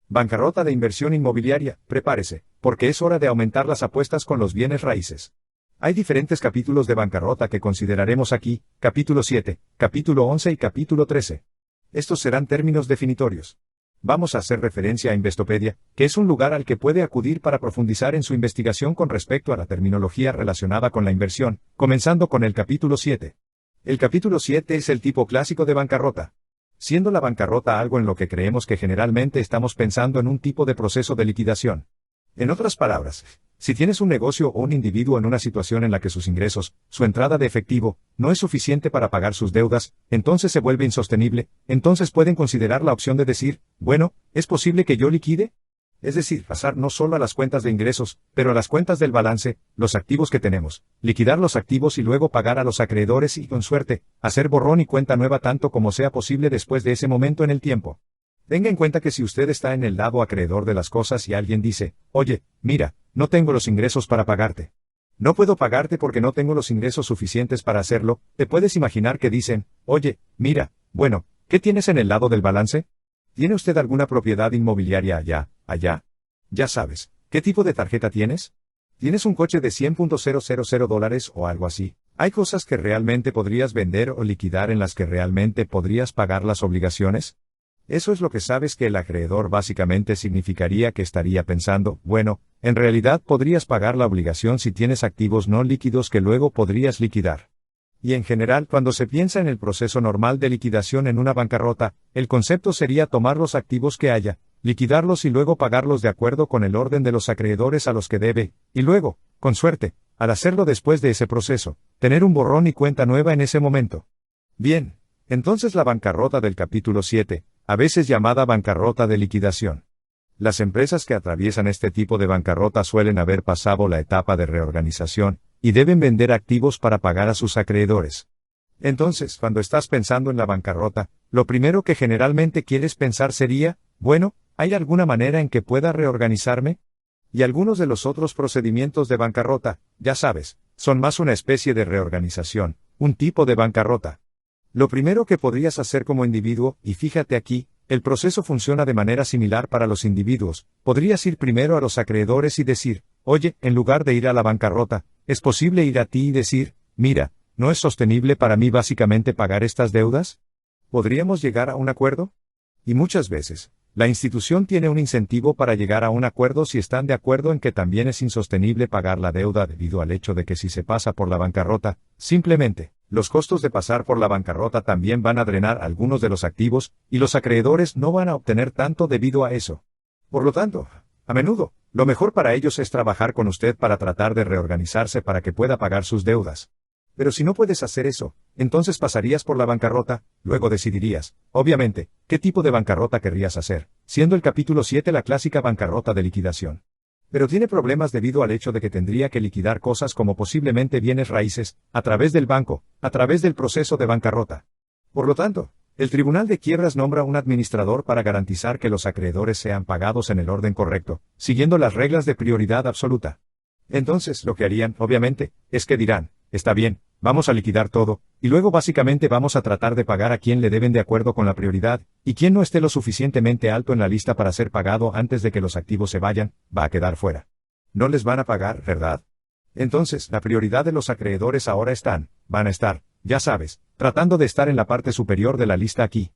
Bancarrota de inversión inmobiliaria, prepárese, porque es hora de aumentar las apuestas con los bienes raíces. Hay diferentes capítulos de bancarrota que consideraremos aquí, capítulo 7, capítulo 11 y capítulo 13. Estos serán términos definitorios. Vamos a hacer referencia a Investopedia, que es un lugar al que puede acudir para profundizar en su investigación con respecto a la terminología relacionada con la inversión, comenzando con el capítulo 7. El capítulo 7 es el tipo clásico de bancarrota. Siendo la bancarrota algo en lo que creemos que generalmente estamos pensando en un tipo de proceso de liquidación. En otras palabras, si tienes un negocio o un individuo en una situación en la que sus ingresos, su entrada de efectivo, no es suficiente para pagar sus deudas, entonces se vuelve insostenible, entonces pueden considerar la opción de decir, bueno, ¿es posible que yo liquide? Es decir, pasar no solo a las cuentas de ingresos, pero a las cuentas del balance, los activos que tenemos, liquidar los activos y luego pagar a los acreedores y, con suerte, hacer borrón y cuenta nueva tanto como sea posible después de ese momento en el tiempo. Tenga en cuenta que si usted está en el lado acreedor de las cosas y alguien dice, oye, mira, no tengo los ingresos para pagarte. No puedo pagarte porque no tengo los ingresos suficientes para hacerlo, te puedes imaginar que dicen, oye, mira, bueno, ¿qué tienes en el lado del balance? ¿Tiene usted alguna propiedad inmobiliaria allá? Ya sabes, ¿qué tipo de tarjeta tienes? ¿Tienes un coche de $100,000 o algo así? ¿Hay cosas que realmente podrías vender o liquidar en las que realmente podrías pagar las obligaciones? Eso es lo que sabes que el acreedor básicamente significaría que estaría pensando, bueno, en realidad podrías pagar la obligación si tienes activos no líquidos que luego podrías liquidar. Y en general, cuando se piensa en el proceso normal de liquidación en una bancarrota, el concepto sería tomar los activos que haya, liquidarlos y luego pagarlos de acuerdo con el orden de los acreedores a los que debe, y luego, con suerte, al hacerlo después de ese proceso, tener un borrón y cuenta nueva en ese momento. Bien, entonces la bancarrota del capítulo 7, a veces llamada bancarrota de liquidación. Las empresas que atraviesan este tipo de bancarrota suelen haber pasado la etapa de reorganización, y deben vender activos para pagar a sus acreedores. Entonces, cuando estás pensando en la bancarrota, lo primero que generalmente quieres pensar sería, bueno, ¿hay alguna manera en que pueda reorganizarme? Y algunos de los otros procedimientos de bancarrota, ya sabes, son más una especie de reorganización, un tipo de bancarrota. Lo primero que podrías hacer como individuo, y fíjate aquí, el proceso funciona de manera similar para los individuos, podrías ir primero a los acreedores y decir, oye, en lugar de ir a la bancarrota, ¿es posible ir a ti y decir, mira, ¿no es sostenible para mí básicamente pagar estas deudas? ¿Podríamos llegar a un acuerdo? Y muchas veces, la institución tiene un incentivo para llegar a un acuerdo si están de acuerdo en que también es insostenible pagar la deuda debido al hecho de que si se pasa por la bancarrota, simplemente, los costos de pasar por la bancarrota también van a drenar algunos de los activos, y los acreedores no van a obtener tanto debido a eso. Por lo tanto, a menudo, lo mejor para ellos es trabajar con usted para tratar de reorganizarse para que pueda pagar sus deudas. Pero si no puedes hacer eso, entonces pasarías por la bancarrota, luego decidirías, obviamente, qué tipo de bancarrota querrías hacer, siendo el capítulo 7 la clásica bancarrota de liquidación. Pero tiene problemas debido al hecho de que tendría que liquidar cosas como posiblemente bienes raíces, a través del banco, a través del proceso de bancarrota. Por lo tanto, el Tribunal de Quiebras nombra un administrador para garantizar que los acreedores sean pagados en el orden correcto, siguiendo las reglas de prioridad absoluta. Entonces, lo que harían, obviamente, es que dirán, está bien, vamos a liquidar todo, y luego básicamente vamos a tratar de pagar a quien le deben de acuerdo con la prioridad, y quien no esté lo suficientemente alto en la lista para ser pagado antes de que los activos se vayan, va a quedar fuera. No les van a pagar, ¿verdad? Entonces, la prioridad de los acreedores ahora van a estar, ya sabes, tratando de estar en la parte superior de la lista aquí.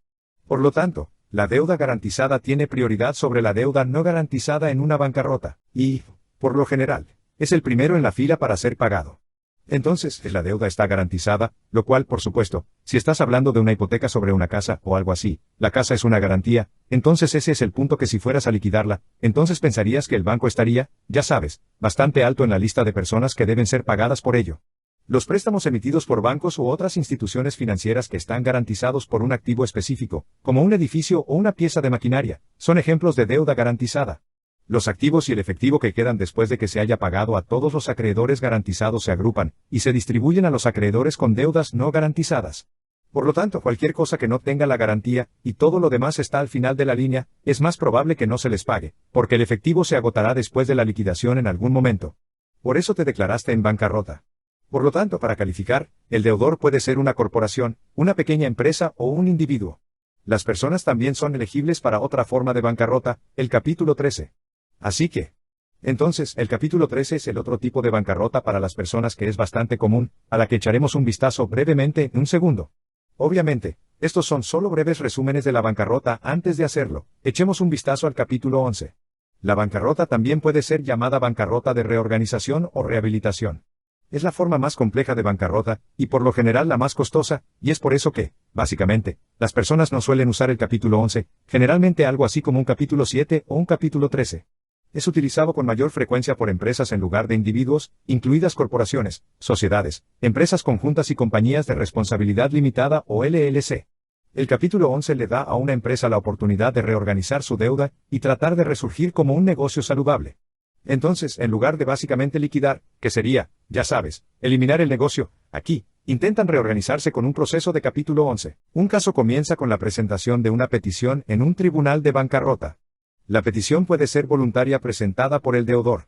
Por lo tanto, la deuda garantizada tiene prioridad sobre la deuda no garantizada en una bancarrota, y, por lo general, es el primero en la fila para ser pagado. Entonces, la deuda está garantizada, lo cual, por supuesto, si estás hablando de una hipoteca sobre una casa o algo así, la casa es una garantía, entonces ese es el punto que si fueras a liquidarla, entonces pensarías que el banco estaría, ya sabes, bastante alto en la lista de personas que deben ser pagadas por ello. Los préstamos emitidos por bancos u otras instituciones financieras que están garantizados por un activo específico, como un edificio o una pieza de maquinaria, son ejemplos de deuda garantizada. Los activos y el efectivo que quedan después de que se haya pagado a todos los acreedores garantizados se agrupan, y se distribuyen a los acreedores con deudas no garantizadas. Por lo tanto, cualquier cosa que no tenga la garantía, y todo lo demás está al final de la línea, es más probable que no se les pague, porque el efectivo se agotará después de la liquidación en algún momento. Por eso te declaraste en bancarrota. Por lo tanto, para calificar, el deudor puede ser una corporación, una pequeña empresa o un individuo. Las personas también son elegibles para otra forma de bancarrota, el capítulo 13. Así que, entonces, el capítulo 13 es el otro tipo de bancarrota para las personas que es bastante común, a la que echaremos un vistazo brevemente en un segundo. Obviamente, estos son solo breves resúmenes de la bancarrota. Antes de hacerlo, echemos un vistazo al capítulo 11. La bancarrota también puede ser llamada bancarrota de reorganización o rehabilitación. Es la forma más compleja de bancarrota, y por lo general la más costosa, y es por eso que, básicamente, las personas no suelen usar el capítulo 11, generalmente algo así como un capítulo 7 o un capítulo 13. Es utilizado con mayor frecuencia por empresas en lugar de individuos, incluidas corporaciones, sociedades, empresas conjuntas y compañías de responsabilidad limitada o LLC. El capítulo 11 le da a una empresa la oportunidad de reorganizar su deuda y tratar de resurgir como un negocio saludable. Entonces, en lugar de básicamente liquidar, que sería, ya sabes, eliminar el negocio, aquí, intentan reorganizarse con un proceso de capítulo 11. Un caso comienza con la presentación de una petición en un tribunal de bancarrota. La petición puede ser voluntaria presentada por el deudor.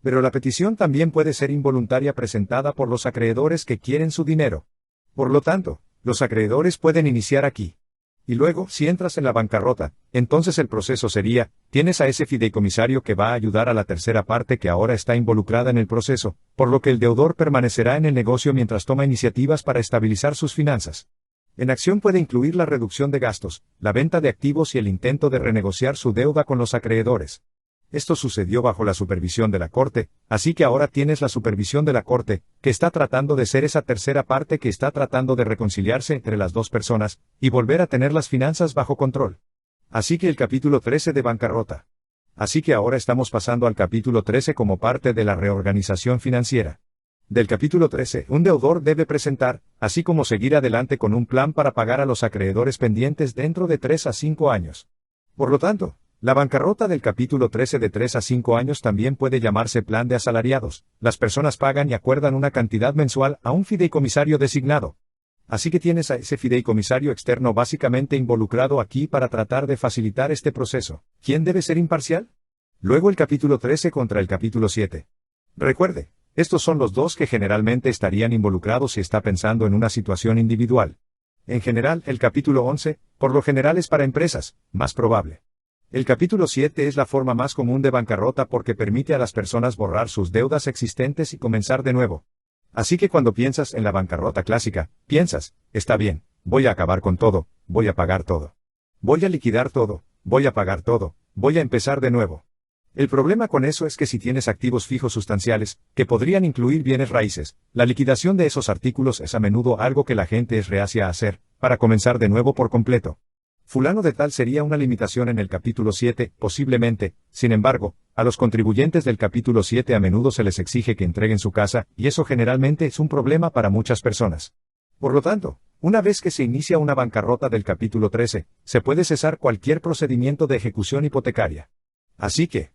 Pero la petición también puede ser involuntaria presentada por los acreedores que quieren su dinero. Por lo tanto, los acreedores pueden iniciar aquí. Y luego, si entras en la bancarrota, entonces el proceso sería, tienes a ese fideicomisario que va a ayudar a la tercera parte que ahora está involucrada en el proceso, por lo que el deudor permanecerá en el negocio mientras toma iniciativas para estabilizar sus finanzas. En acción puede incluir la reducción de gastos, la venta de activos y el intento de renegociar su deuda con los acreedores. Esto sucedió bajo la supervisión de la Corte, así que ahora tienes la supervisión de la Corte, que está tratando de ser esa tercera parte que está tratando de reconciliarse entre las dos personas, y volver a tener las finanzas bajo control. Así que el capítulo 13 de bancarrota. Así que ahora estamos pasando al capítulo 13 como parte de la reorganización financiera. Del capítulo 13, un deudor debe presentar, así como seguir adelante con un plan para pagar a los acreedores pendientes dentro de 3 a 5 años. Por lo tanto, la bancarrota del capítulo 13 de 3 a 5 años también puede llamarse plan de asalariados. Las personas pagan y acuerdan una cantidad mensual a un fideicomisario designado. Así que tienes a ese fideicomisario externo básicamente involucrado aquí para tratar de facilitar este proceso. ¿Quién debe ser imparcial? Luego el capítulo 13 contra el capítulo 7. Recuerde, estos son los dos que generalmente estarían involucrados si está pensando en una situación individual. En general, el capítulo 11, por lo general es para empresas, más probable. El capítulo 7 es la forma más común de bancarrota porque permite a las personas borrar sus deudas existentes y comenzar de nuevo. Así que cuando piensas en la bancarrota clásica, piensas, está bien, voy a acabar con todo, voy a pagar todo. Voy a liquidar todo, voy a pagar todo, voy a empezar de nuevo. El problema con eso es que si tienes activos fijos sustanciales, que podrían incluir bienes raíces, la liquidación de esos artículos es a menudo algo que la gente es reacia a hacer, para comenzar de nuevo por completo. Fulano de tal sería una limitación en el capítulo 7, posiblemente, sin embargo, a los contribuyentes del capítulo 7 a menudo se les exige que entreguen su casa, y eso generalmente es un problema para muchas personas. Por lo tanto, una vez que se inicia una bancarrota del capítulo 13, se puede cesar cualquier procedimiento de ejecución hipotecaria. Así que,